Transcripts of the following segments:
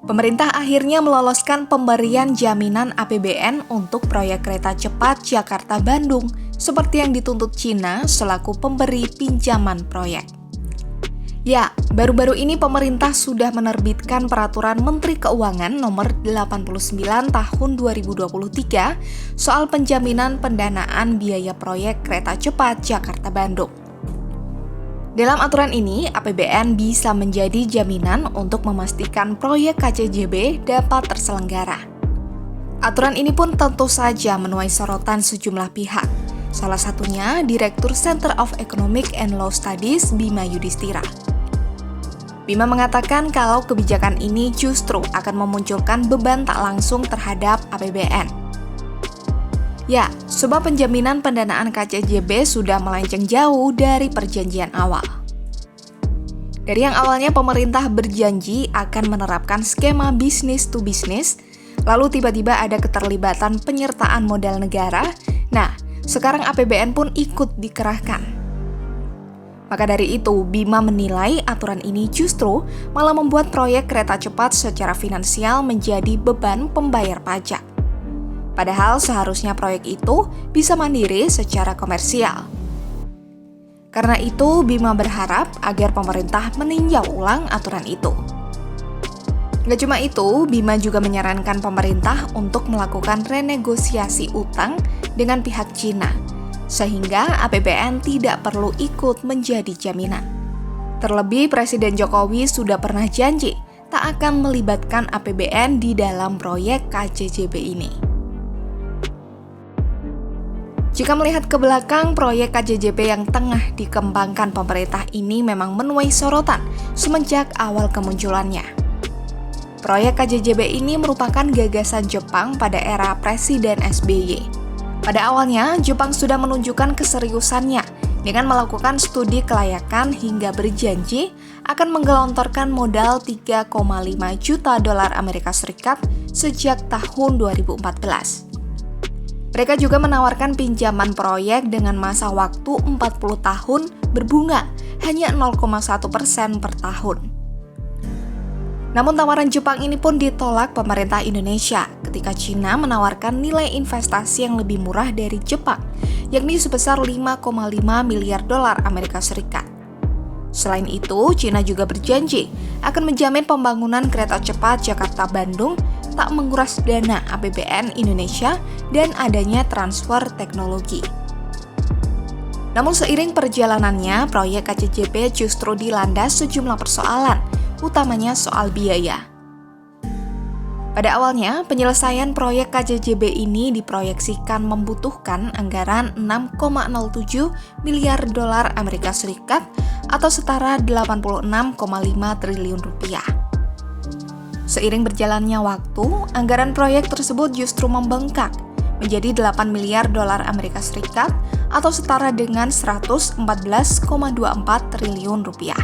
Pemerintah akhirnya meloloskan pemberian jaminan APBN untuk proyek kereta cepat Jakarta-Bandung, seperti yang dituntut Cina selaku pemberi pinjaman proyek. Ya, baru-baru ini pemerintah sudah menerbitkan Peraturan Menteri Keuangan Nomor 89 Tahun 2023 soal penjaminan pendanaan biaya proyek kereta cepat Jakarta-Bandung. Dalam aturan ini, APBN bisa menjadi jaminan untuk memastikan proyek KCJB dapat terselenggara. Aturan ini pun tentu saja menuai sorotan sejumlah pihak, salah satunya Direktur Center of Economic and Law Studies Bima Yudhistira. Bima mengatakan kalau kebijakan ini justru akan memunculkan beban tak langsung terhadap APBN. Ya, sebab penjaminan pendanaan KCJB sudah melenceng jauh dari perjanjian awal. Dari yang awalnya pemerintah berjanji akan menerapkan skema business to business, lalu tiba-tiba ada keterlibatan penyertaan modal negara, nah, sekarang APBN pun ikut dikerahkan. Maka dari itu, Bima menilai aturan ini justru malah membuat proyek kereta cepat secara finansial menjadi beban pembayar pajak. Padahal seharusnya proyek itu bisa mandiri secara komersial. Karena itu, Bima berharap agar pemerintah meninjau ulang aturan itu. Nggak cuma itu, Bima juga menyarankan pemerintah untuk melakukan renegosiasi utang dengan pihak Cina, sehingga APBN tidak perlu ikut menjadi jaminan. Terlebih, Presiden Jokowi sudah pernah janji tak akan melibatkan APBN di dalam proyek KCJB ini. Jika melihat ke belakang, proyek KCJB yang tengah dikembangkan pemerintah ini memang menuai sorotan semenjak awal kemunculannya. Proyek KCJB ini merupakan gagasan Jepang pada era Presiden SBY. Pada awalnya, Jepang sudah menunjukkan keseriusannya dengan melakukan studi kelayakan hingga berjanji akan menggelontorkan modal 3,5 juta dolar Amerika Serikat sejak tahun 2014. Mereka juga menawarkan pinjaman proyek dengan masa waktu 40 tahun berbunga hanya 0,1% per tahun. Namun tawaran Jepang ini pun ditolak pemerintah Indonesia ketika Cina menawarkan nilai investasi yang lebih murah dari Jepang, yakni sebesar 5,5 miliar dolar Amerika Serikat. Selain itu, Cina juga berjanji akan menjamin pembangunan kereta cepat Jakarta-Bandung tak menguras dana APBN Indonesia dan adanya transfer teknologi. Namun seiring perjalanannya, proyek KCJB justru dilanda sejumlah persoalan, utamanya soal biaya. Pada awalnya, penyelesaian proyek KCJB ini diproyeksikan membutuhkan anggaran 6,07 miliar dolar Amerika Serikat atau setara 86,5 triliun rupiah. Seiring berjalannya waktu, anggaran proyek tersebut justru membengkak menjadi 8 miliar dolar Amerika Serikat atau setara dengan 114,24 triliun rupiah.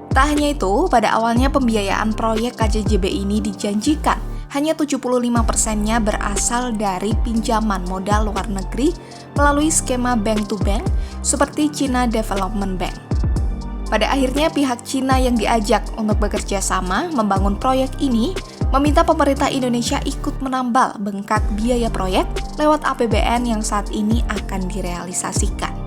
Tak hanya itu, pada awalnya pembiayaan proyek KCJB ini dijanjikan hanya 75%-nya berasal dari pinjaman modal luar negeri melalui skema bank to bank seperti China Development Bank. Pada akhirnya pihak Cina yang diajak untuk bekerja sama membangun proyek ini meminta pemerintah Indonesia ikut menambal bengkak biaya proyek lewat APBN yang saat ini akan direalisasikan.